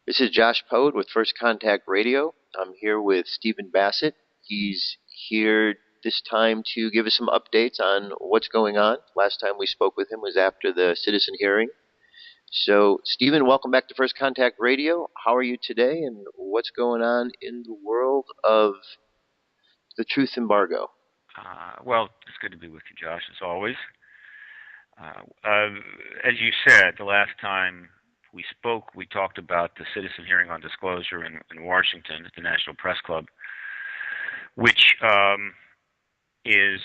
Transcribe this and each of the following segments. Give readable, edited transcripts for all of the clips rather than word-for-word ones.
This is Josh Poed with First Contact Radio. I'm here with Stephen Bassett. He's here this time to give us some updates on what's going on. Last time we spoke with him was after the citizen hearing. So, Stephen, welcome back to First Contact Radio. How are you today, and what's going on in the world of the truth embargo? Well, it's good to be with you, Josh, as always. As you said, the last time we spoke, we talked about the citizen hearing on disclosure in Washington at the National Press Club, which is,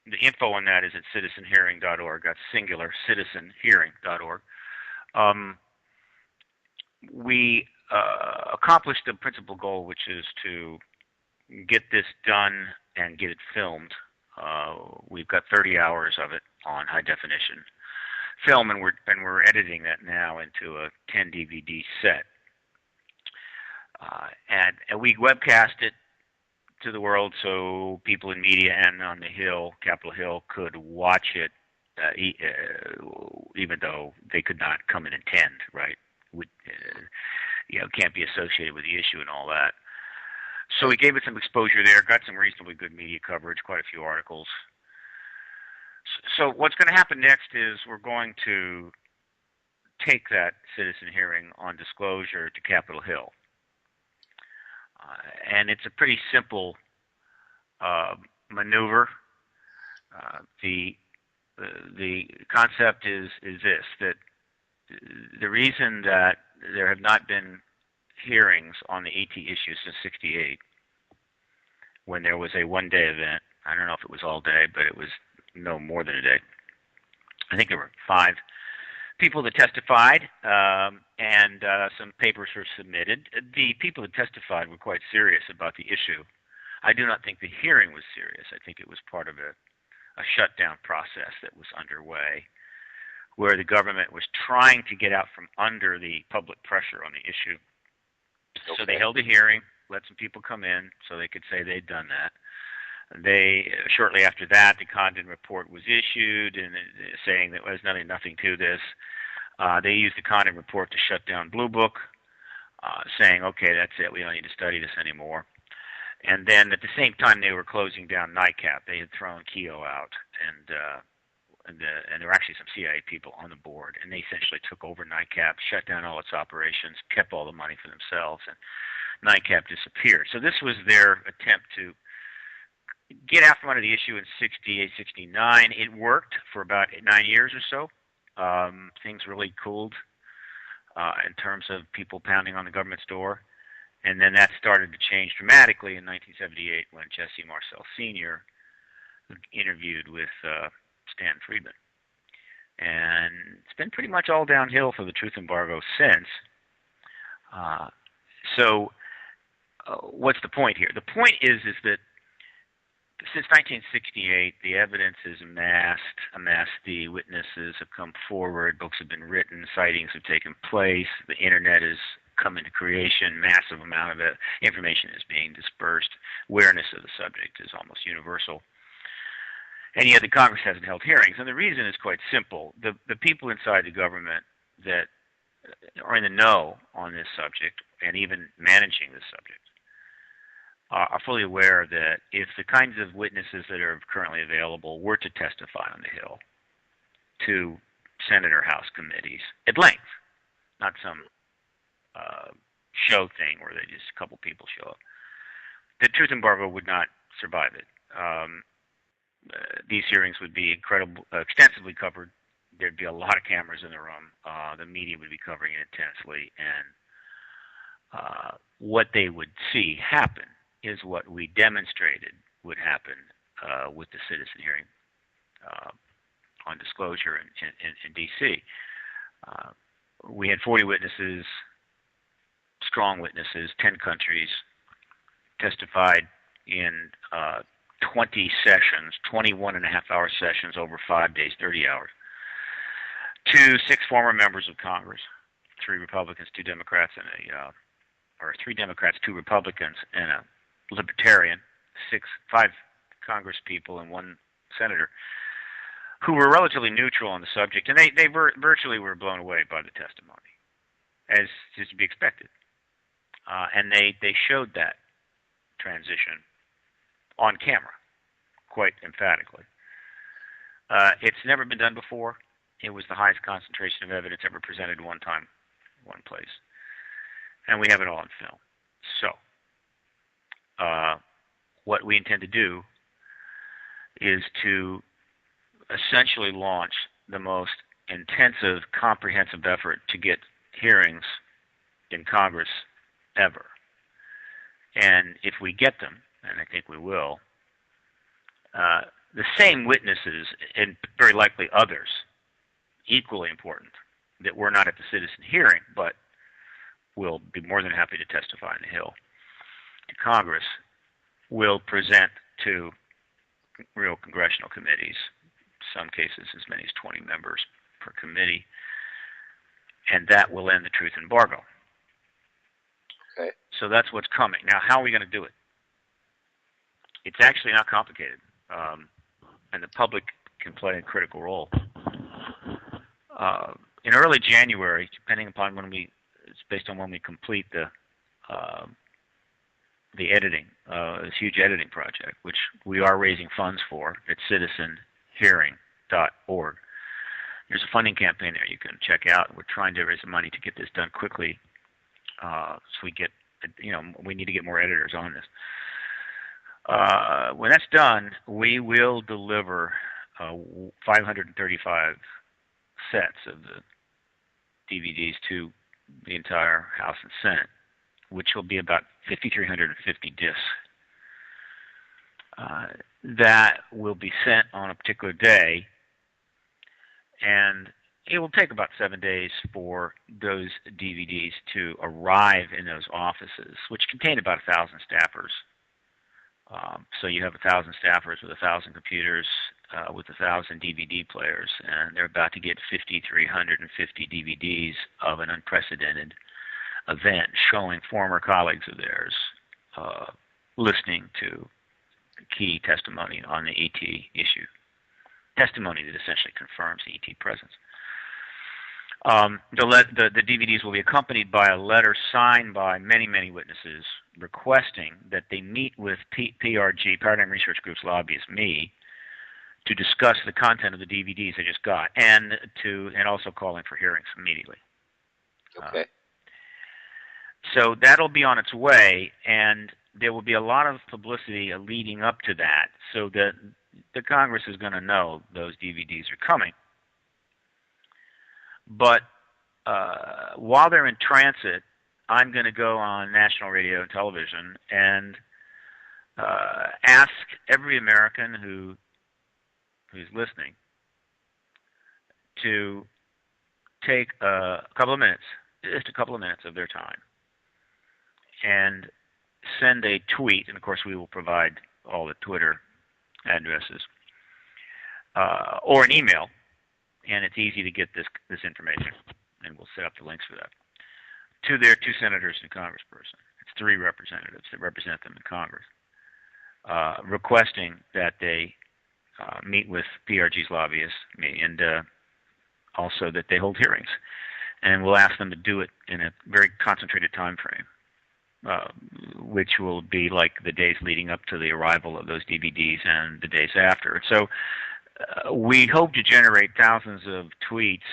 the info on that is at citizenhearing.org. That's singular, citizenhearing.org. We accomplished the principal goal, which is to get this done and get it filmed. We've got 30 hours of it on high definition film, and we're editing that now into a 10 DVD set. And we webcast it to the world so people in media and on the Hill, Capitol Hill, could watch it, even though they could not come and attend, right? Can't be associated with the issue and all that. So we gave it some exposure there, got some reasonably good media coverage, quite a few articles. So what's going to happen next is we're going to take that citizen hearing on disclosure to Capitol Hill. And it's a pretty simple maneuver. The concept is this, that the reason that there have not been hearings on the AT issue since '68, when there was a one-day event. I don't know if it was all day, but it was no more than a day. I think there were 5 people that testified, and some papers were submitted. The people that testified were quite serious about the issue. I do not think the hearing was serious. I think it was part of a shutdown process that was underway, where the government was trying to get out from under the public pressure on the issue. Okay. So they held a hearing, let some people come in so they could say they'd done that. Shortly after that, the Condon report was issued, and saying that there's nothing to this. They used the Condon report to shut down Blue Book, saying, okay, that's it, we don't need to study this anymore. And then at the same time, they were closing down NICAP. They had thrown Keogh out, and there were actually some CIA people on the board, and they essentially took over NICAP, shut down all its operations, kept all the money for themselves, and NICAP disappeared. So this was their attempt to get out from under the issue in '68, '69. It worked for about 9 years or so. Things really cooled in terms of people pounding on the government's door. And then that started to change dramatically in 1978 when Jesse Marcel Sr. interviewed with Stan Friedman. And it's been pretty much all downhill for the truth embargo since. So what's the point here? The point is that since 1968, the evidence is amassed. The witnesses have come forward. Books have been written. Sightings have taken place. The internet has come into creation. Massive amount of information is being dispersed. Awareness of the subject is almost universal. And yet the Congress hasn't held hearings. And the reason is quite simple. The people inside the government that are in the know on this subject, and even managing this subject, are fully aware that if the kinds of witnesses that are currently available were to testify on the Hill to Senate or House committees at length, not some show thing where a couple people show up, the truth embargo would not survive it. These hearings would be extensively covered. There'd be a lot of cameras in the room. The media would be covering it intensely, and what they would see happen is what we demonstrated would happen with the citizen hearing on disclosure in D.C. We had 40 witnesses, strong witnesses, 10 countries, testified in 20 sessions, 21.5-hour sessions over 5 days, 30 hours, to 6 former members of Congress, 3 Republicans, 2 Democrats, and 3 Democrats, 2 Republicans, and a Libertarian, 5 Congress people, and 1 senator, who were relatively neutral on the subject, and they virtually were blown away by the testimony. as is to be expected. And they showed that transition on camera quite emphatically. It's never been done before. It was the highest concentration of evidence ever presented one time, one place. And we have it all on film. So, what we intend to do is to essentially launch the most intensive, comprehensive effort to get hearings in Congress ever. And if we get them, and I think we will, the same witnesses, and very likely others, equally important, that were not at the citizen hearing, but will be more than happy to testify on the Hill to Congress, will present to real congressional committees, some cases as many as 20 members per committee, and that will end the truth embargo. Okay. So that's what's coming. Now, how are we going to do it? It's actually not complicated, and the public can play a critical role. In early January, depending upon it's based on when we complete the editing, this huge editing project, which we are raising funds for at citizenhearing.org. There's a funding campaign there you can check out. We're trying to raise the money to get this done quickly, so we get, we need to get more editors on this. When that's done, we will deliver 535 sets of the DVDs to the entire House and Senate, which will be about 5,350 discs. That will be sent on a particular day, and it will take about 7 days for those DVDs to arrive in those offices, which contain about 1,000 staffers. So you have 1,000 staffers with 1,000 computers, with 1,000 DVD players, and they're about to get 5,350 DVDs of an unprecedented event showing former colleagues of theirs listening to key testimony on the ET issue, testimony that essentially confirms the ET presence. The DVDs will be accompanied by a letter signed by many, many witnesses requesting that they meet with PRG, Paradigm Research Group's lobbyist, me, to discuss the content of the DVDs they just got, and also calling for hearings immediately. Okay. So that'll be on its way, and there will be a lot of publicity leading up to that, so that the Congress is going to know those DVDs are coming. But while they're in transit, I'm going to go on national radio and television and ask every American who's listening to take a couple of minutes, just a couple of minutes of their time, and send a tweet, and of course we will provide all the Twitter addresses, or an email, and it's easy to get this information, and we'll set up the links for that, to their 2 senators and a congressperson. It's 3 representatives that represent them in Congress, requesting that they meet with PRG's lobbyists, me, and also that they hold hearings. And we'll ask them to do it in a very concentrated time frame, which will be like the days leading up to the arrival of those DVDs and the days after. So we hope to generate thousands of tweets.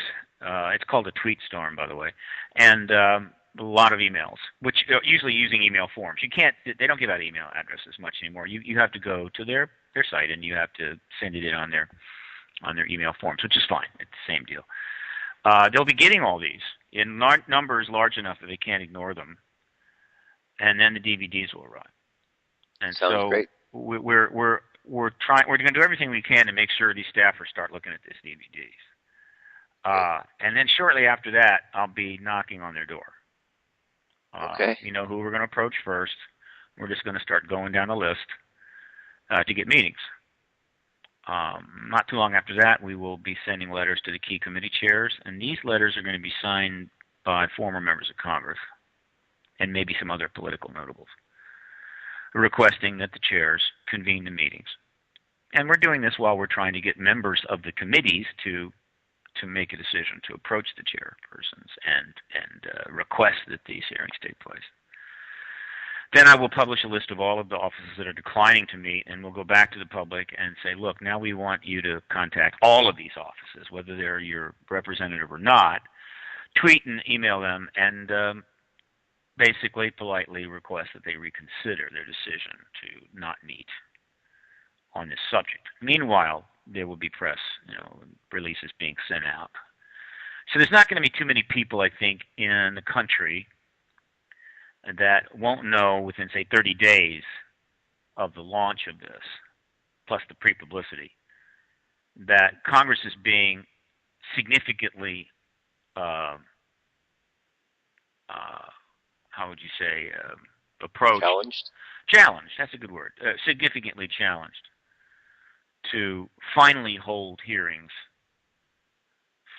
It's called a tweet storm, by the way, and a lot of emails, which usually using email forms. They don't give out email addresses much anymore. You have to go to their site, and you have to send it in on their email forms, which is fine. It's the same deal. They'll be getting all these in numbers large enough that they can't ignore them, and then the DVDs will arrive. And Sounds great. We're going to do everything we can to make sure these staffers start looking at these DVDs. And then shortly after that, I'll be knocking on their door. Okay. You know who we're going to approach first. We're just going to start going down the list to get meetings. Not too long after that, we will be sending letters to the key committee chairs, and these letters are going to be signed by former members of Congress and maybe some other political notables, requesting that the chairs convene the meetings. And we're doing this while we're trying to get members of the committees to to make a decision to approach the chairpersons and request that these hearings take place. Then I will publish a list of all of the offices that are declining to meet, and we'll go back to the public and say, look, now we want you to contact all of these offices, whether they're your representative or not, tweet and email them, and basically politely request that they reconsider their decision to not meet on this subject. Meanwhile, there will be press, releases being sent out. So there's not going to be too many people, I think, in the country that won't know within, say, 30 days of the launch of this, plus the pre-publicity, that Congress is being significantly, how would you say, approached? Challenged, that's a good word. Significantly challenged to finally hold hearings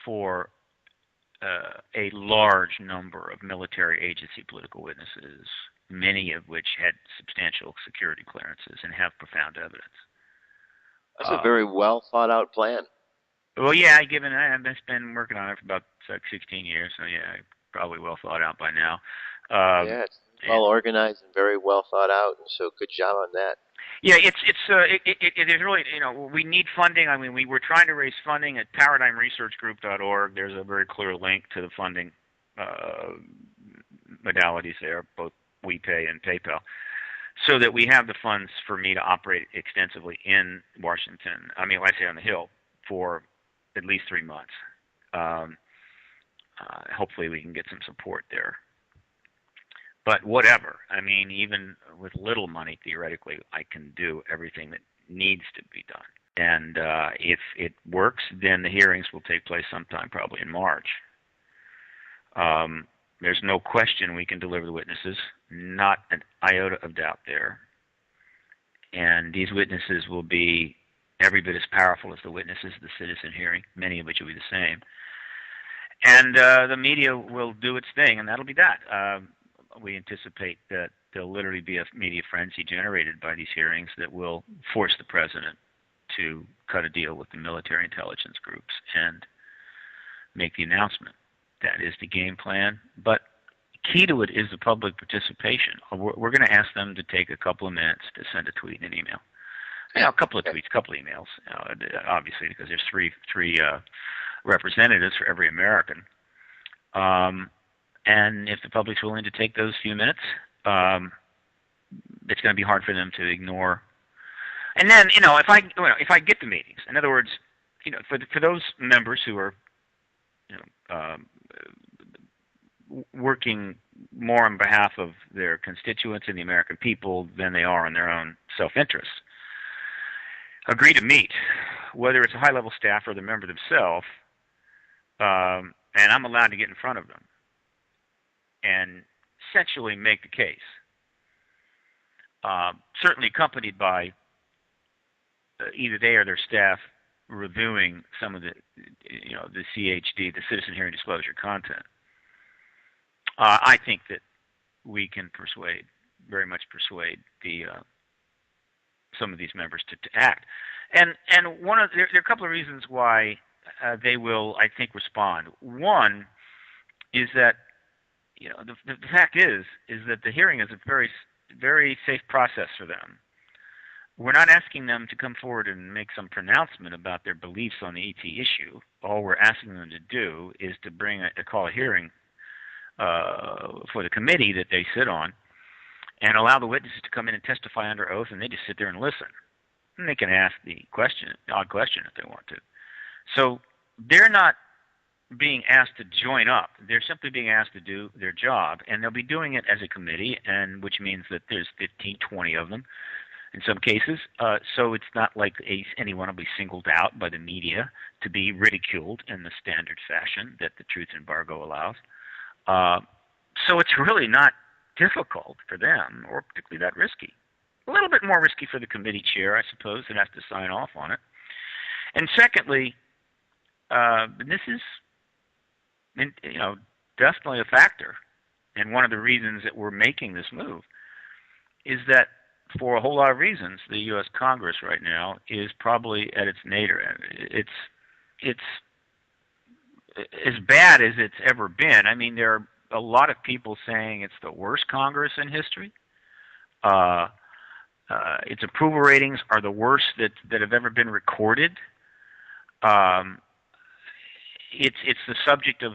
for a large number of military agency political witnesses, many of which had substantial security clearances and have profound evidence. That's a very well thought out plan. Well, yeah, I've been working on it for about 16 years, so yeah, probably well thought out by now. Yeah, it's well organized and very well thought out, and so good job on that. Yeah, it is really, we need funding. I mean, we were trying to raise funding at paradigmresearchgroup.org. There's a very clear link to the funding modalities there, both WePay and PayPal, so that we have the funds for me to operate extensively in Washington. I mean, I say on the Hill for at least 3 months. Hopefully we can get some support there. But whatever, I mean, even with little money, theoretically, I can do everything that needs to be done. And if it works, then the hearings will take place sometime probably in March. There's no question we can deliver the witnesses, not an iota of doubt there. And these witnesses will be every bit as powerful as the witnesses of the citizen hearing, many of which will be the same. And the media will do its thing, and that'll be that. We anticipate that there'll literally be a media frenzy generated by these hearings that will force the president to cut a deal with the military intelligence groups and make the announcement. That is the game plan. But key to it is the public participation. We're going to ask them to take a couple of minutes to send a tweet and an email. A couple of tweets, a couple of emails, obviously, because there's three representatives for every American. And if the public's willing to take those few minutes, it's going to be hard for them to ignore. And then, if I get the meetings, in other words, for those members who are, working more on behalf of their constituents and the American people than they are on their own self-interest, agree to meet, whether it's a high-level staff or the member themselves, and I'm allowed to get in front of them and essentially make the case, certainly accompanied by either they or their staff reviewing some of the CHD, the Citizen Hearing Disclosure content. I think that we can very much persuade some of these members to act. And there are a couple of reasons why they will, I think, respond. One is that the fact is that the hearing is a very, very safe process for them. We're not asking them to come forward and make some pronouncement about their beliefs on the ET issue. All we're asking them to do is to call a hearing for the committee that they sit on and allow the witnesses to come in and testify under oath, and they just sit there and listen. And they can ask the odd question if they want to. So they're not being asked to join up. They're simply being asked to do their job, and they'll be doing it as a committee, and which means that there's 15, 20 of them in some cases. So it's not like anyone will be singled out by the media to be ridiculed in the standard fashion that the truth embargo allows. So it's really not difficult for them, or particularly that risky. A little bit more risky for the committee chair, I suppose, that has to sign off on it. And secondly, this is definitely a factor, and one of the reasons that we're making this move is that for a whole lot of reasons, the U.S. Congress right now is probably at its nadir. It's as bad as it's ever been. I mean, there are a lot of people saying it's the worst Congress in history. Uh, its approval ratings are the worst that have ever been recorded. Um, it's the subject of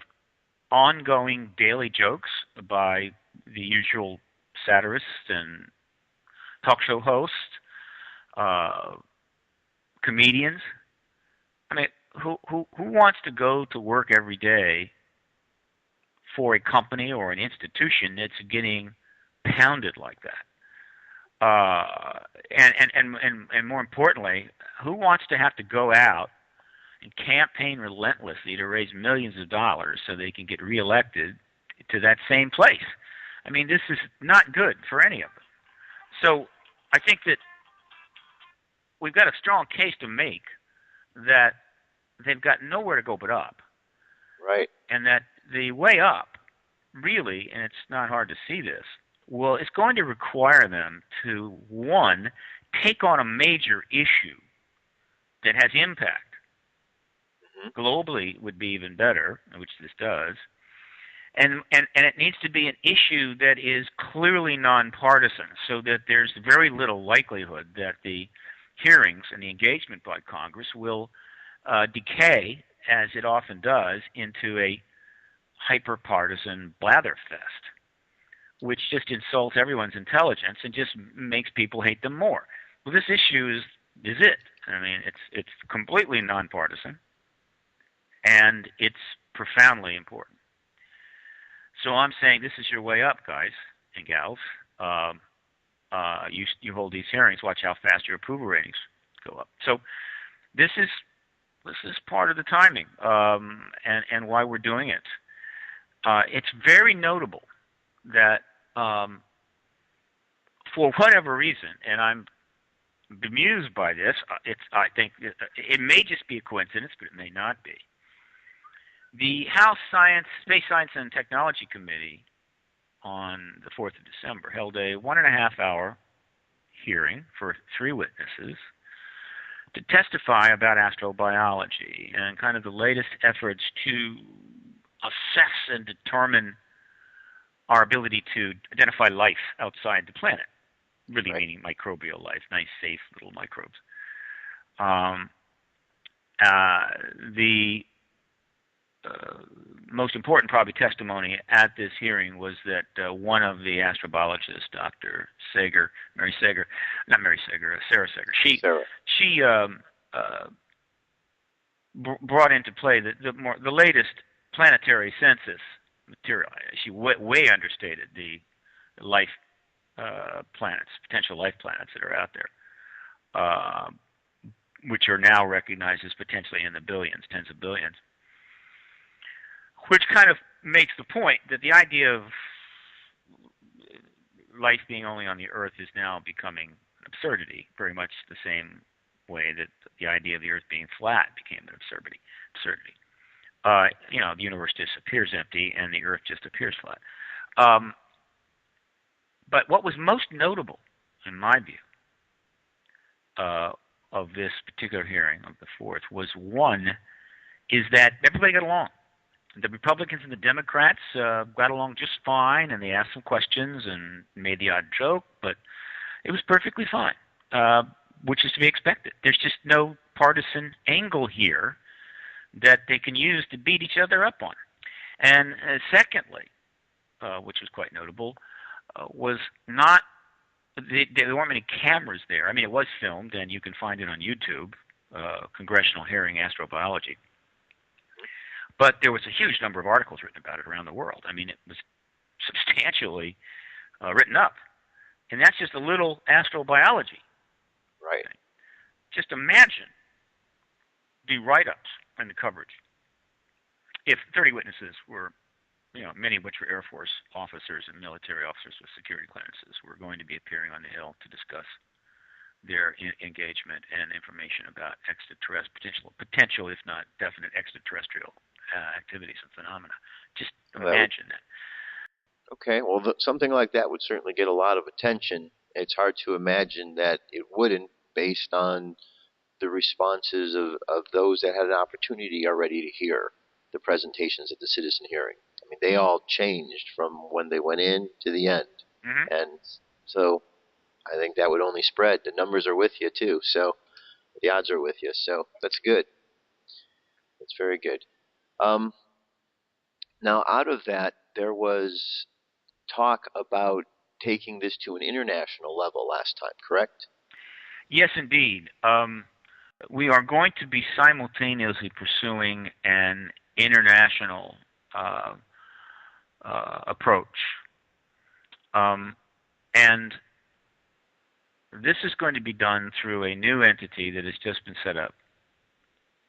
ongoing daily jokes by the usual satirists and talk show hosts, uh, comedians. I mean, who wants to go to work every day for a company or an institution that's getting pounded like that? And more importantly, who wants to have to go out and campaign relentlessly to raise millions of dollars so they can get reelected to that same place? I mean, this is not good for any of them. So I think that we've got a strong case to make that they've got nowhere to go but up. Right. And that the way up, really, and it's not hard to see this, well, it's going to require them to, one, take on a major issue that has impact. Globally would be even better, which this does. And it needs to be an issue that is clearly nonpartisan, so that there's very little likelihood that the hearings and the engagement by Congress will decay, as it often does, into a hyper-partisan blatherfest, which just insults everyone's intelligence and just makes people hate them more. Well, this issue is it. I mean, it's completely nonpartisan, and it's profoundly important. So I'm saying this is your way up, guys and gals. You hold these hearings, watch how fast your approval ratings go up. So this is part of the timing, and why we're doing it. It's very notable that for whatever reason, and I'm bemused by this, I think it may just be a coincidence, but it may not be. The House Space Science and Technology Committee on the 4th of December held a 1.5-hour hearing for 3 witnesses to testify about astrobiology and kind of the latest efforts to assess and determine our ability to identify life outside the planet, really meaning microbial life, nice, safe little microbes. The most important probably testimony at this hearing was that one of the astrobiologists, Dr. Sarah Sager, she brought into play the latest planetary census material. She way understated the life planets, potential life planets that are out there, which are now recognized as potentially in the billions, tens of billions. Which kind of makes the point that the idea of life being only on the Earth is now becoming an absurdity, very much the same way that the idea of the Earth being flat became an absurdity. The universe just appears empty and the Earth just appears flat. But what was most notable, in my view, of this particular hearing of the 4th was, one, is that everybody got along. The Republicans and the Democrats got along just fine, and they asked some questions and made the odd joke, but it was perfectly fine, which is to be expected. There's just no partisan angle here that they can use to beat each other up on. And secondly, which was quite notable, was not there weren't many cameras there. I mean, it was filmed, and you can find it on YouTube, Congressional Hearing Astrobiology. But there was a huge number of articles written about it around the world. I mean, it was substantially written up. And that's just a little astrobiology. Right. Just imagine the write-ups and the coverage. If 30 witnesses were, many of which were Air Force officers and military officers with security clearances, were going to be appearing on the Hill to discuss their engagement and information about potential, if not definite, extraterrestrial activities and phenomena. Just imagine that. Okay, well, something like that would certainly get a lot of attention. It's hard to imagine that it wouldn't, based on the responses of those that had an opportunity already to hear. the presentations at the citizen hearing. I mean, they all changed from when they went in to the end. Mm-hmm. And so I think that would only spread. The numbers are with you, too. So the odds are with you. So that's good. That's very good. Now, out of that, there was talk about taking this to an international level last time, correct? Yes, indeed. We are going to be simultaneously pursuing an international approach. And this is going to be done through a new entity that has just been set up,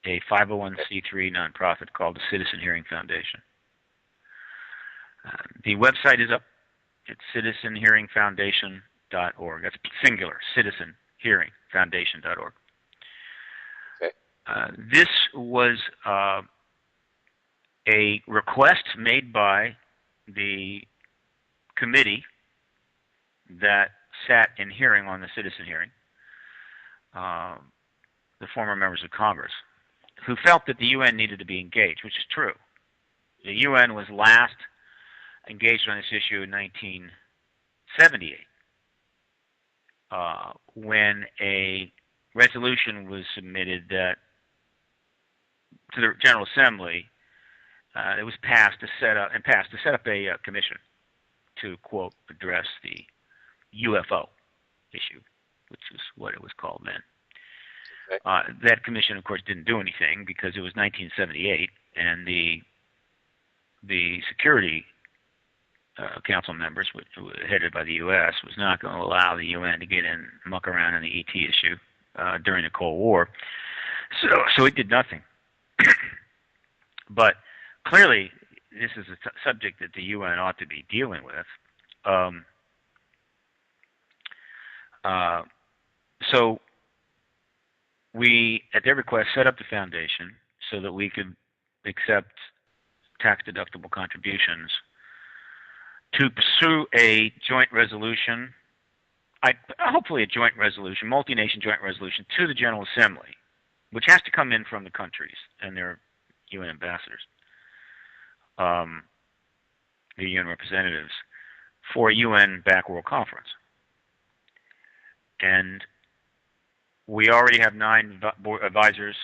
a 501c3 nonprofit called the Citizen Hearing Foundation. The website is up. It's citizenhearingfoundation.org. That's singular, citizenhearingfoundation.org. Okay. This was a request made by the committee that sat in hearing on the citizen hearing, the former members of Congress, who felt that the UN needed to be engaged, which is true. The UN was last engaged on this issue in 1978, when a resolution was submitted that to the General Assembly. It was passed to set up a commission to, quote, address the UFO issue, which is what it was called then. Okay. That commission, of course, didn't do anything because it was 1978, and the Security Council members, which were headed by the U.S., was not going to allow the UN to get in and muck around on the ET issue during the Cold War. So it did nothing. But clearly, this is a subject that the UN ought to be dealing with. So we, at their request, set up the foundation so that we could accept tax-deductible contributions to pursue a joint resolution, hopefully a joint resolution, multi-nation joint resolution to the General Assembly, which has to come in from the countries and their UN ambassadors, the UN representatives, for a UN-backed World Conference. And we already have 9 advisors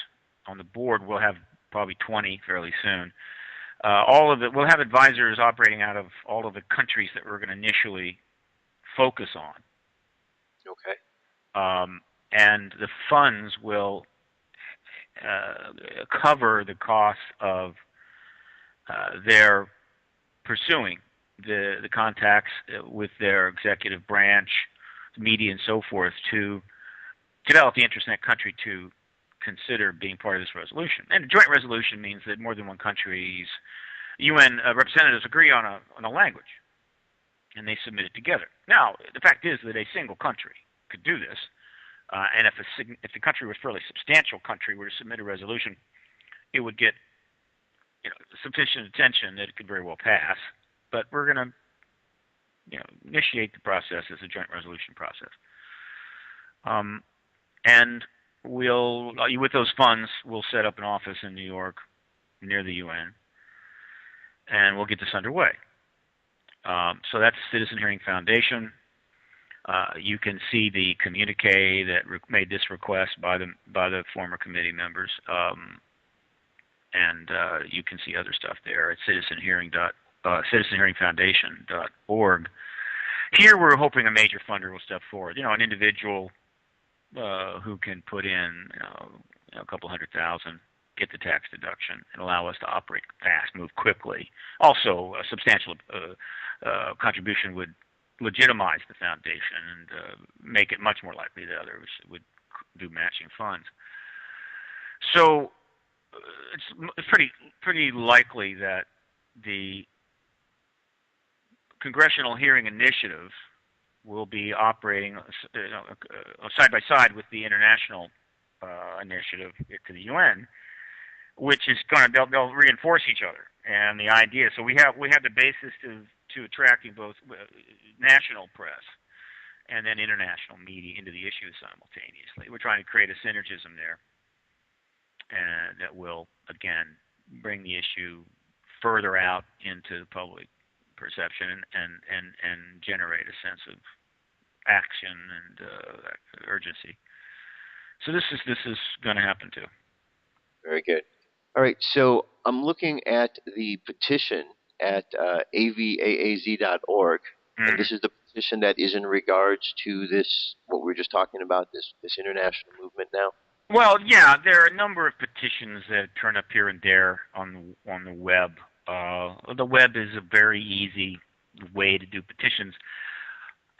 on the board. We'll have probably 20 fairly soon. We'll have advisors operating out of all of the countries that we're going to initially focus on. Okay. And the funds will cover the cost of their pursuing the contacts with their executive branch, media, and so forth to develop the interest in that country to consider being part of this resolution. And a joint resolution means that more than one country's UN representatives agree on a language, and they submit it together. Now, the fact is that a single country could do this, and if the country was a fairly substantial country were to submit a resolution, it would get sufficient attention that it could very well pass. But we're going to initiate the process as a joint resolution process. And with those funds, we'll set up an office in New York near the UN, and we'll get this underway. So that's Citizen Hearing Foundation. You can see the communique that made this request by the former committee members, and you can see other stuff there at citizenhearingfoundation.org. Here, we're hoping a major funder will step forward. An individual who can put in a couple $100,000, get the tax deduction, and allow us to operate fast, move quickly. Also, a substantial contribution would legitimize the foundation and make it much more likely that others would do matching funds. So it's pretty likely that the Congressional Hearing Initiative will be operating side by side with the international initiative to the UN, which is they'll reinforce each other. And the idea, so we have the basis to attracting both national press and then international media into the issue simultaneously. We're trying to create a synergism there, and that will again bring the issue further out into the public perception and generate a sense of action and urgency. So this is going to happen too. Very good. All right, so I'm looking at the petition at avaaz.org, and this is the petition that is in regards to this, what we were just talking about, this international movement now. Well, yeah, there are a number of petitions that turn up here and there on the web. The web is a very easy way to do petitions,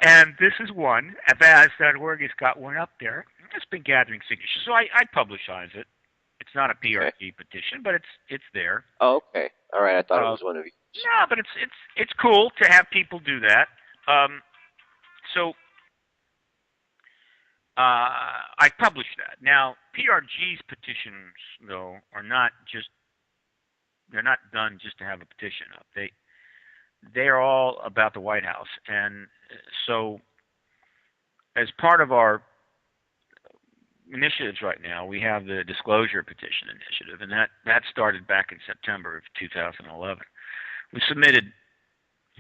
and this is one. avaaz.org has got one up there. It's been gathering signatures, so I publicize it. It's not a PRG petition, but it's there. Oh, okay. All right. I thought it was one of you. No, but it's cool to have people do that. So I published that. Now, PRG's petitions, though, are not they're not done just to have a petition up. They are all about the White House, and so as part of our initiatives right now, we have the Disclosure Petition Initiative, and that started back in September of 2011. We submitted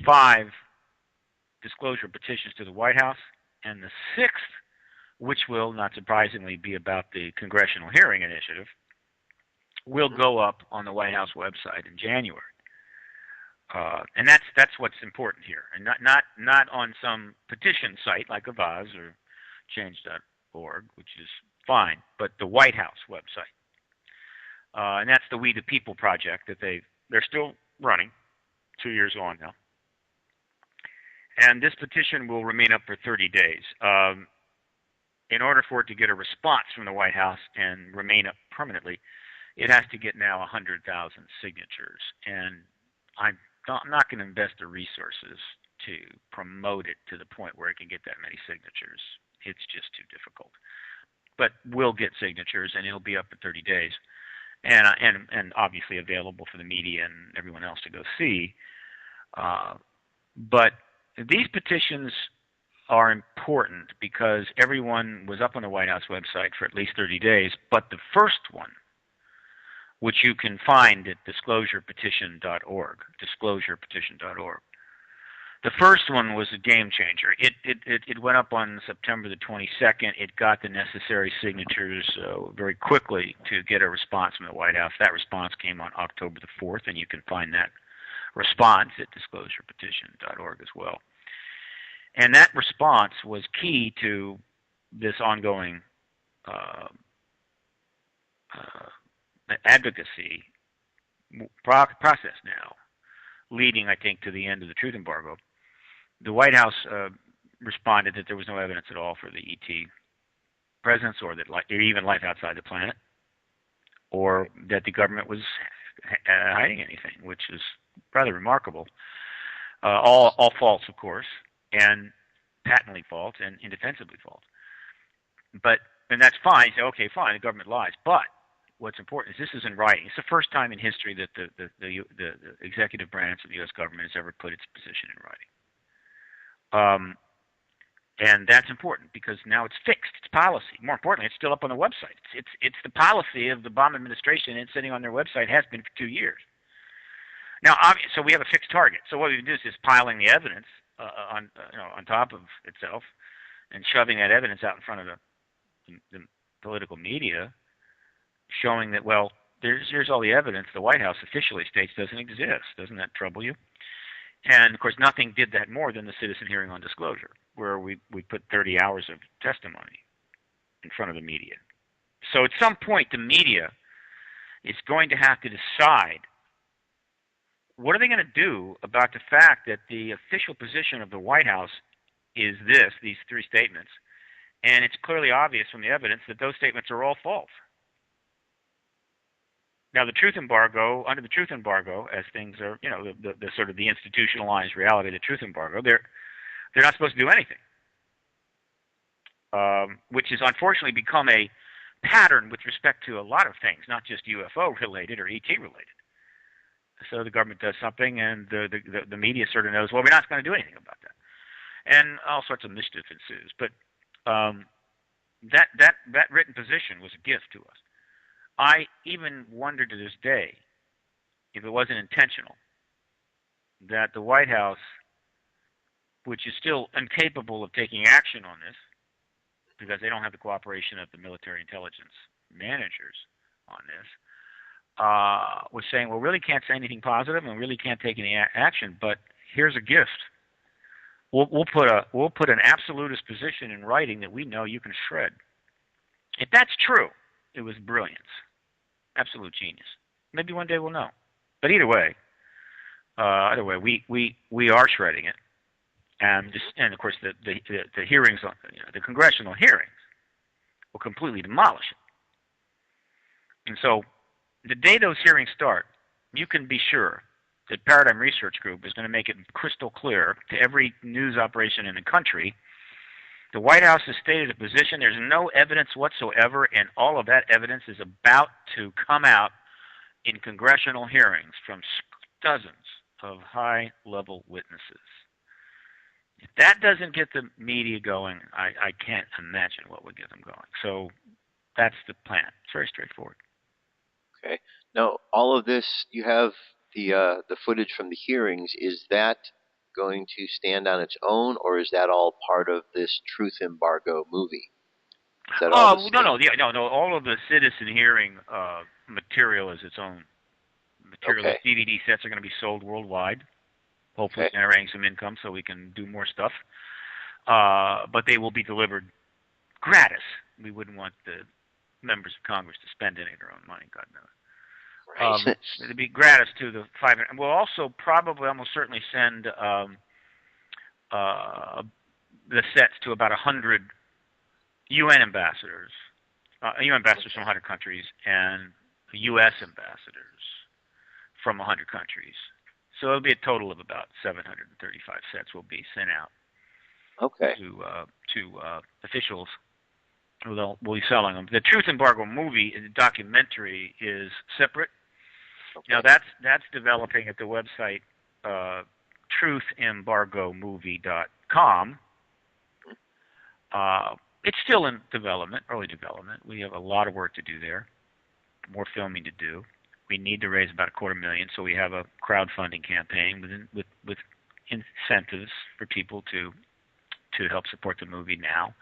5 disclosure petitions to the White House, and the 6th, which will, not surprisingly, be about the Congressional Hearing Initiative, will go up on the White House website in January. And that's what's important here, and not on some petition site like Avaaz or Change.org, which is fine, but the White House website. And that's the We the People project that they're still running, 2 years on now. And this petition will remain up for 30 days. In order for it to get a response from the White House and remain up permanently, it has to get now 100,000 signatures. And I'm not going to invest the resources to promote it to the point where it can get that many signatures. It's just too difficult. But we'll get signatures, and it'll be up for 30 days, and obviously available for the media and everyone else to go see. But these petitions are important because everyone was up on the White House website for at least 30 days. But the first one, which you can find at disclosurepetition.org, disclosurepetition.org. The first one was a game changer. It went up on September the 22nd. It got the necessary signatures very quickly to get a response from the White House. That response came on October the 4th, and you can find that response at disclosurepetition.org as well. And that response was key to this ongoing advocacy process now, leading, I think, to the end of the truth embargo. The White House responded that there was no evidence at all for the ET presence, or that even life outside the planet, or that the government was hiding anything, which is rather remarkable. All false, of course, and patently false and indefensibly false. And that's fine. You say, okay, fine, the government lies. But what's important is this is in writing. It's the first time in history that the executive branch of the U.S. government has ever put its position in writing. And that's important because now it's fixed. It's policy. More importantly, it's still up on the website. It's the policy of the Obama administration, and it's sitting on their website, has been for 2 years. Now, so we have a fixed target. So what we do is just piling the evidence on top of itself and shoving that evidence out in front of the political media, showing that, well, here's all the evidence the White House officially states doesn't exist. Doesn't that trouble you? And, of course, nothing did that more than the citizen hearing on disclosure, where we put 30 hours of testimony in front of the media. So at some point, the media is going to have to decide what are they going to do about the fact that the official position of the White House is these 3 statements, and it's clearly obvious from the evidence that those statements are all false. Now, the truth embargo, under the truth embargo, as things are, the sort of the institutionalized reality of the truth embargo, they're not supposed to do anything, which has unfortunately become a pattern with respect to a lot of things, not just UFO related or ET related. So the government does something, and the media sort of knows, well, we're not going to do anything about that, and all sorts of mischief ensues. But that written position was a gift to us. I even wonder to this day if it wasn't intentional, that the White House, which is still incapable of taking action on this because they don't have the cooperation of the military intelligence managers on this, was saying, well, really can't say anything positive and really can't take any action, but here's a gift. We'll put an absolutist position in writing that we know you can shred. If that's true, it was brilliance, absolute genius. Maybe one day we'll know. But either way, we are shredding it, and of course the hearings, the congressional hearings, will completely demolish it. And so, the day those hearings start, you can be sure that Paradigm Research Group is going to make it crystal clear to every news operation in the country. The White House has stated a position. There's no evidence whatsoever, and all of that evidence is about to come out in congressional hearings from dozens of high-level witnesses. If that doesn't get the media going, I can't imagine what would get them going. So that's the plan. It's very straightforward. Okay. Now, all of this, you have the footage from the hearings. Is that going to stand on its own, or is that all part of this truth embargo movie? Is that all no. All of the citizen hearing material is its own material. Okay. The DVD sets are going to be sold worldwide, hopefully generating some income so we can do more stuff. But they will be delivered gratis. We wouldn't want the members of Congress to spend any of their own money, God knows. Right. It'll be gratis to the 500. We'll also probably almost certainly send the sets to about 100 UN ambassadors, UN ambassadors from 100 countries, and U.S. ambassadors from 100 countries. So it'll be a total of about 735 sets will be sent out to officials. We'll be selling them. The Truth Embargo movie, the documentary, is separate. Okay. Now that's developing at the website truthembargomovie.com. It's still in development, early development. We have a lot of work to do there, more filming to do. We need to raise about $250,000, so we have a crowdfunding campaign with incentives for people to help support the movie now.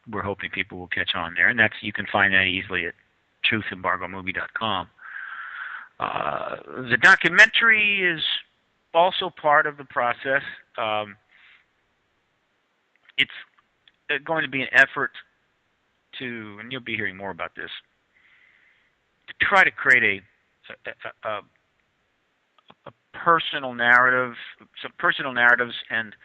We're hoping people will catch on there, and you can find that easily at truthembargomovie.com. The documentary is also part of the process. It's going to be an effort to, and you'll be hearing more about this, to try to create a personal narrative, some personal narratives and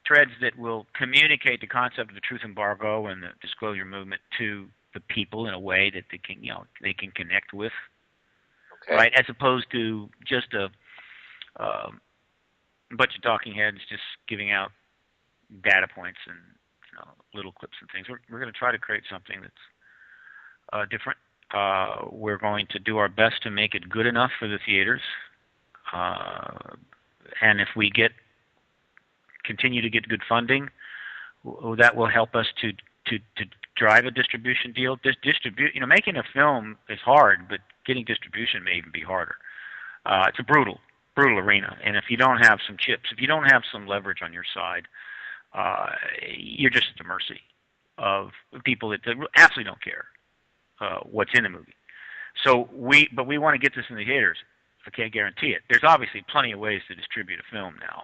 threads that will communicate the concept of the truth embargo and the disclosure movement to the people in a way that they can connect with, right? As opposed to just a bunch of talking heads just giving out data points and little clips and things. We're going to try to create something that's different. We're going to do our best to make it good enough for the theaters, and if we continue to get good funding, that will help us to drive a distribution deal. Making a film is hard, but getting distribution may even be harder. It's a brutal arena, and if you don't have some chips, if you don't have some leverage on your side, you're just at the mercy of people that absolutely don't care what's in the movie. So we want to get this in the theaters. I can't guarantee it. There's obviously plenty of ways to distribute a film now.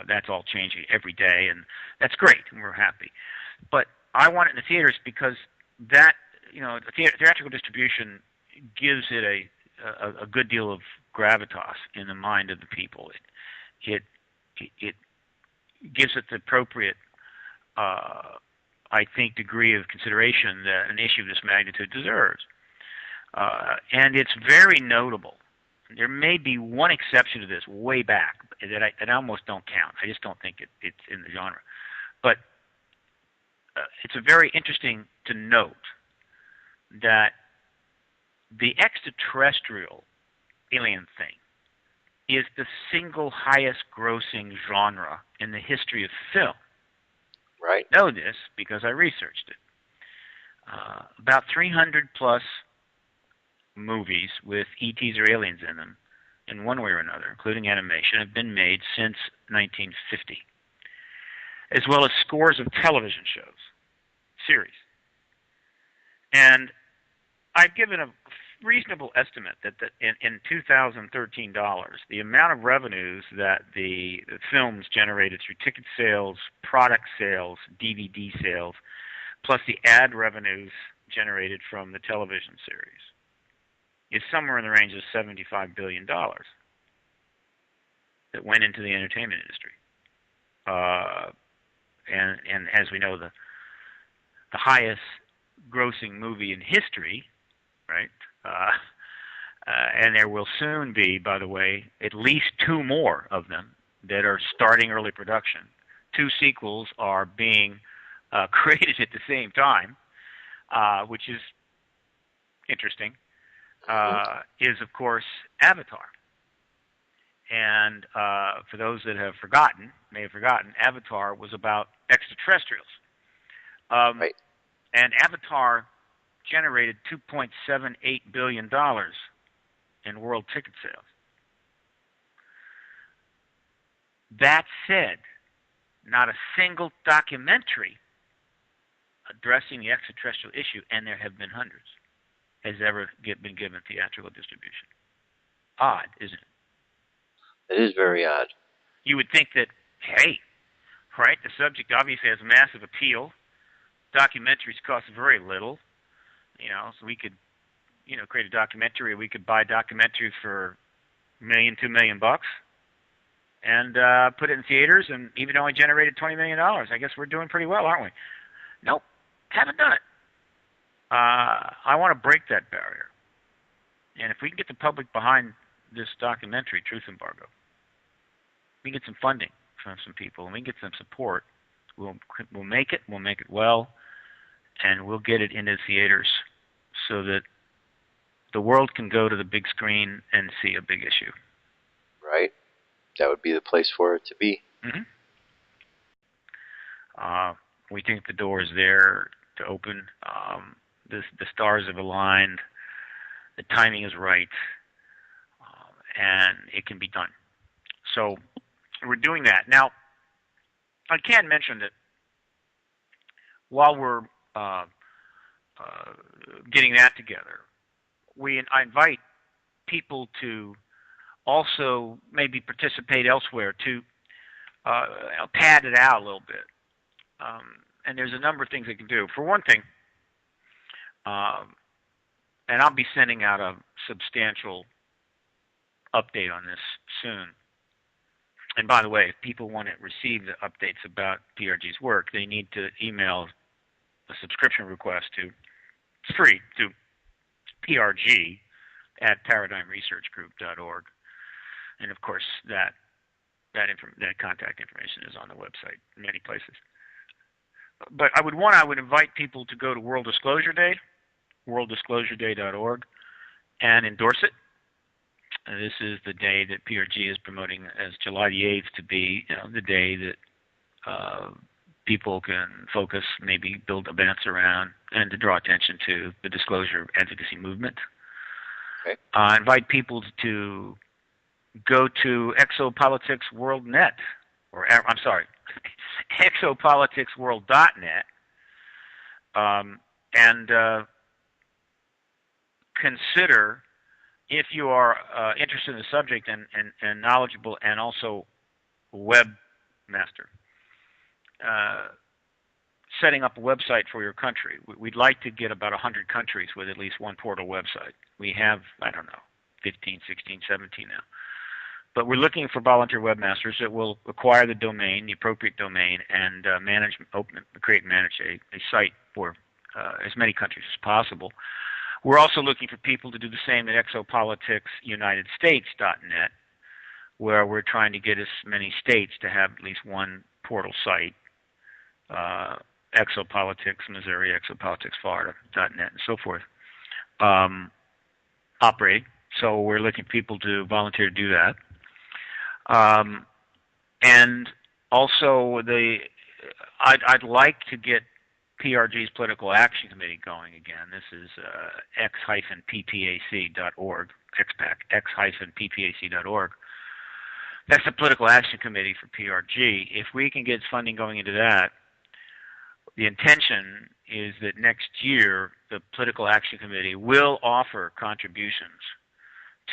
That's all changing every day, and that's great, and we're happy. But I want it in the theaters because that, theatrical distribution gives it a good deal of gravitas in the mind of the people. It gives it the appropriate, I think, degree of consideration that an issue of this magnitude deserves. And it's very notable. There may be one exception to this way back that I almost don't count. I just don't think it's in the genre. But it's very interesting to note that the extraterrestrial alien thing is the single highest grossing genre in the history of film. Right. I know this because I researched it. About 300 plus movies with ETs or aliens in them, in one way or another, including animation, have been made since 1950, as well as scores of television shows, series. And I've given a reasonable estimate that in 2013 dollars, the amount of revenues that the films generated through ticket sales, product sales, DVD sales, plus the ad revenues generated from the television series is somewhere in the range of $75 billion that went into the entertainment industry. And as we know, the highest grossing movie in history, right? And there will soon be, by the way, at least 2 more of them that are starting early production. 2 sequels are being created at the same time, which is interesting, is, of course, Avatar. And for those that may have forgotten, Avatar was about extraterrestrials. Right. And Avatar generated $2.78 billion in world ticket sales. That said, not a single documentary addressing the extraterrestrial issue, and there have been hundreds, has ever been given theatrical distribution. Odd, isn't it? It is very odd. You would think that, hey, right, the subject obviously has massive appeal. Documentaries cost very little, so we could, create a documentary. We could buy documentaries for $1 million, $2 million bucks, and put it in theaters, and even only generated $20 million. I guess we're doing pretty well, aren't we? Nope, haven't done it. I want to break that barrier. And if we can get the public behind this documentary, Truth Embargo, we can get some funding from some people, and we can get some support, we'll make it well, and we'll get it into theaters so that the world can go to the big screen and see a big issue. Right. That would be the place for it to be. Mm-hmm. We think the door is there to open. The stars have aligned. The timing is right. And it can be done. So we're doing that. Now, I can mention that while we're getting that together, I invite people to also maybe participate elsewhere to pad it out a little bit. And there's a number of things they can do. For one thing, and I'll be sending out a substantial update on this soon. And by the way, if people want to receive the updates about PRG's work, they need to email a subscription request it's free, to prg@paradigmresearchgroup.org. And of course, that contact information is on the website in many places. But I would invite people to go to World Disclosure Day, worlddisclosureday.org, and endorse it. This is the day that PRG is promoting as July the 8th to be the day that people can focus, maybe build events around, and to draw attention to the disclosure advocacy movement. Okay. I invite people to go to exopoliticsworldnet, I'm sorry, exopoliticsworld.net, and consider, if you are interested in the subject and knowledgeable and also webmaster, setting up a website for your country. We'd like to get about 100 countries with at least one portal website. We have, 15, 16, 17 now. But we're looking for volunteer webmasters that will acquire the domain, the appropriate domain, and create and manage a site for as many countries as possible. We're also looking for people to do the same at exopoliticsunitedstates.net, where we're trying to get as many states to have at least one portal site. Exopolitics Missouri, exopoliticsflorida.net, and so forth, operating. So we're looking for people to volunteer to do that. And also, I'd like to get PRG's Political Action Committee going again. This is x-ppac.org, x-ppac.org. That's the Political Action Committee for PRG. If we can get funding going into that, the intention is that next year the Political Action Committee will offer contributions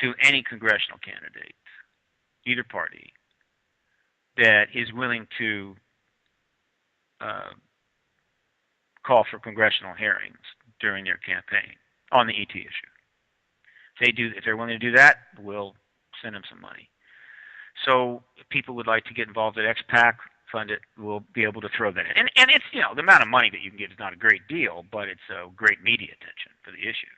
to any congressional candidate, either party, that is willing to call for congressional hearings during their campaign on the ET issue. If they're willing to do that, we'll send them some money. So if people would like to get involved at XPAC, fund it, we'll be able to throw that in. And it's, the amount of money that you can get is not a great deal, but it's a great media attention for the issue.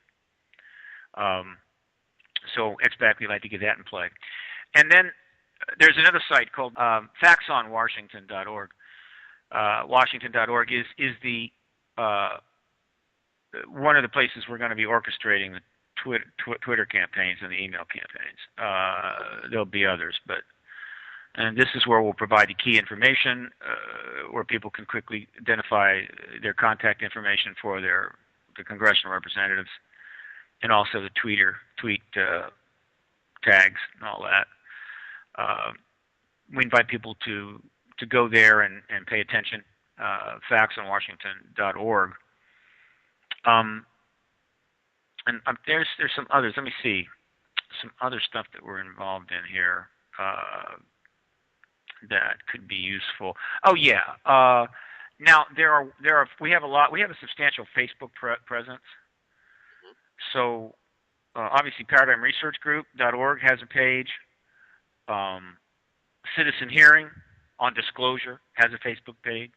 So XPAC, we'd like to get that in play. And then there's another site called factsonwashington.org. Washington.org is the one of the places we're going to be orchestrating the Twitter campaigns and the email campaigns. There'll be others, and this is where we'll provide the key information, where people can quickly identify their contact information for the congressional representatives, and also the tweet tags and all that. We invite people to go there and pay attention. Factsonwashington.org. And there's some others. Let me see, some other stuff that we're involved in here that could be useful. Oh yeah. Now we have a substantial Facebook presence. So obviously ParadigmResearchGroup.org has a page. Citizen Hearing on Disclosure has a Facebook page.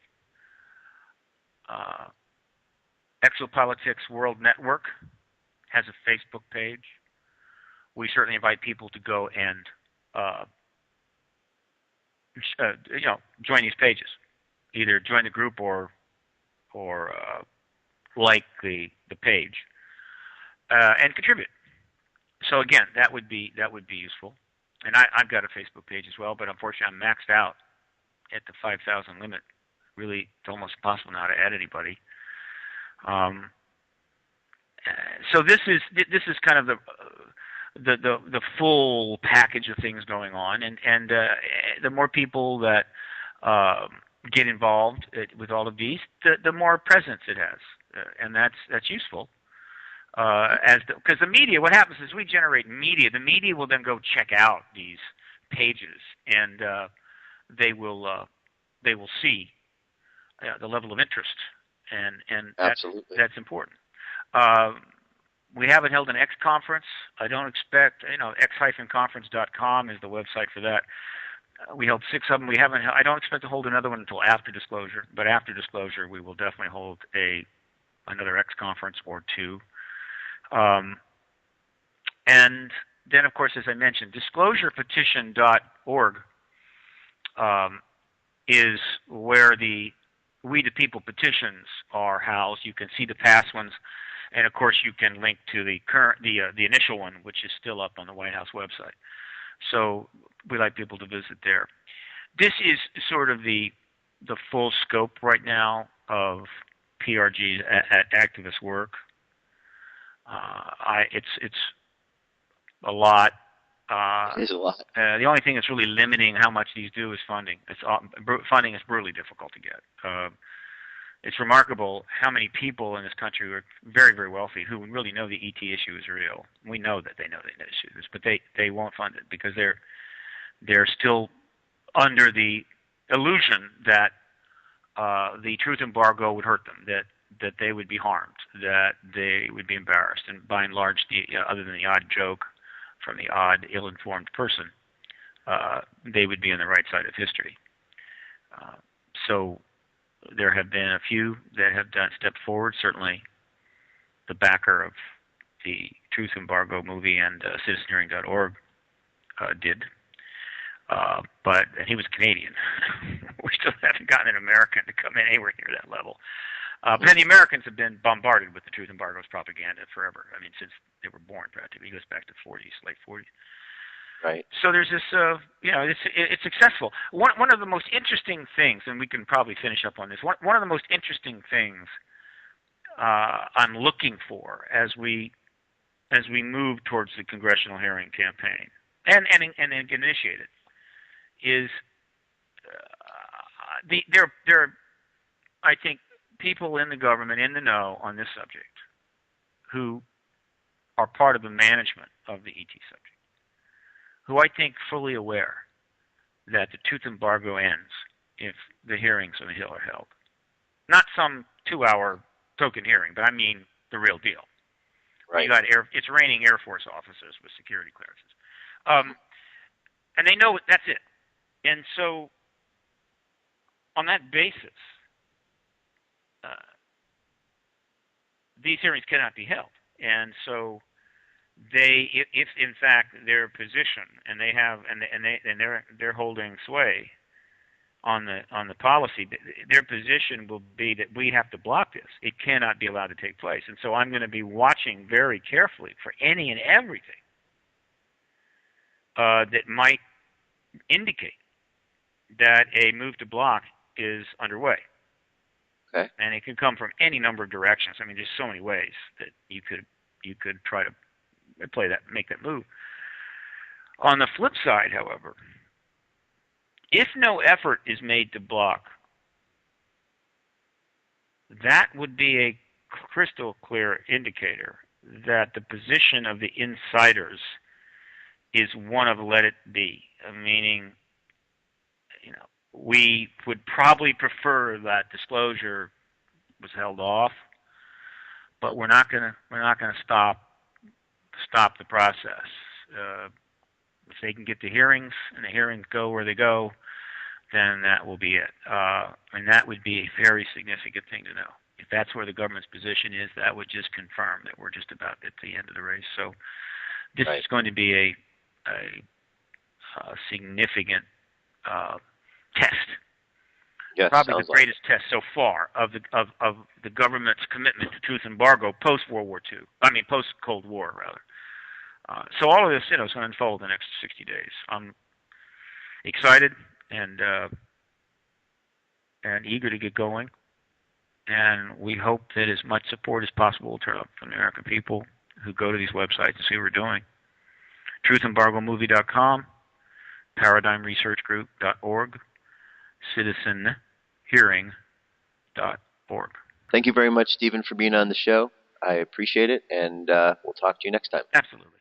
Exopolitics World Network has a Facebook page. We certainly invite people to go and join these pages, either join the group or like the page and contribute. So again, that would be useful. And I've got a Facebook page as well, but unfortunately I'm maxed out at the 5,000 limit. Really, it's almost impossible now to add anybody. So this is kind of the full package of things going on, and the more people that get involved with all of these, the more presence it has, and that's useful. Because the media, what happens is we generate media. The media will then go check out these pages, and they will see the level of interest, and that's important. We haven't held an X conference. I don't expect, x-conference.com is the website for that. We held 6 of them. I don't expect to hold another one until after disclosure, but after disclosure we will definitely hold another X conference or 2. And then, of course, as I mentioned, disclosurepetition.org is where the We the People petitions are housed. You can see the past ones, and of course you can link to the initial one, which is still up on the White House website. So we like people to visit there. This is sort of the full scope right now of PRG's activist work. It's a lot. It is a lot. The only thing that's really limiting how much these do is funding. Funding is brutally difficult to get. It's remarkable how many people in this country who are very, very wealthy who really know the ET issue is real. We know that they know the issue is, but they won't fund it because they're still under the illusion that the truth embargo would hurt them, that they would be harmed, that they would be embarrassed, and by and large, other than the odd joke from the odd, ill-informed person, they would be on the right side of history. So there have been a few that have stepped forward. Certainly, the backer of the Truth Embargo movie and citizenhearing.org did. And he was Canadian. We still haven't gotten an American to come in anywhere near that level. But then the Americans have been bombarded with the Truth Embargo's propaganda forever. I mean, since they were born, practically. It goes back to late 40s. Right. So there's this, it's successful. One of the most interesting things, and we can probably finish up on this. One of the most interesting things I'm looking for as we move towards the congressional hearing campaign and initiate it is there are, I think, people in the government in the know on this subject who are part of the management of the ET subject, who I think fully aware that the truth embargo ends if the hearings on the Hill are held. Not some 2-hour token hearing, but I mean the real deal. Right. You got it's raining Air Force officers with security clearances, and they know that's it. And so, on that basis, these hearings cannot be held. And so, if in fact their position and they're holding sway on the policy, their position will be that we have to block this. It cannot be allowed to take place. And so I'm going to be watching very carefully for any and everything that might indicate that a move to block is underway. Okay. And it can come from any number of directions. I mean, there's so many ways that you could try to make that move. On the flip side, however, if no effort is made to block, that would be a crystal clear indicator that the position of the insiders is one of let it be, meaning, we would probably prefer that disclosure was held off, but we're not going to stop the process. If they can get the hearings and the hearings go where they go, then that will be it. And that would be a very significant thing to know. If that's where the government's position is, that would just confirm that we're just about at the end of the race. So this is going to be a significant test. Yes, probably the greatest test so far of the government's commitment to truth embargo post World War II. I mean, post Cold War, rather. So all of this, is going to unfold in the next 60 days. I'm excited and eager to get going, and we hope that as much support as possible will turn up from the American people who go to these websites and see what we're doing. TruthEmbargoMovie.com, ParadigmResearchGroup.org, CitizenHearing.org. Thank you very much, Stephen, for being on the show. I appreciate it, and we'll talk to you next time. Absolutely.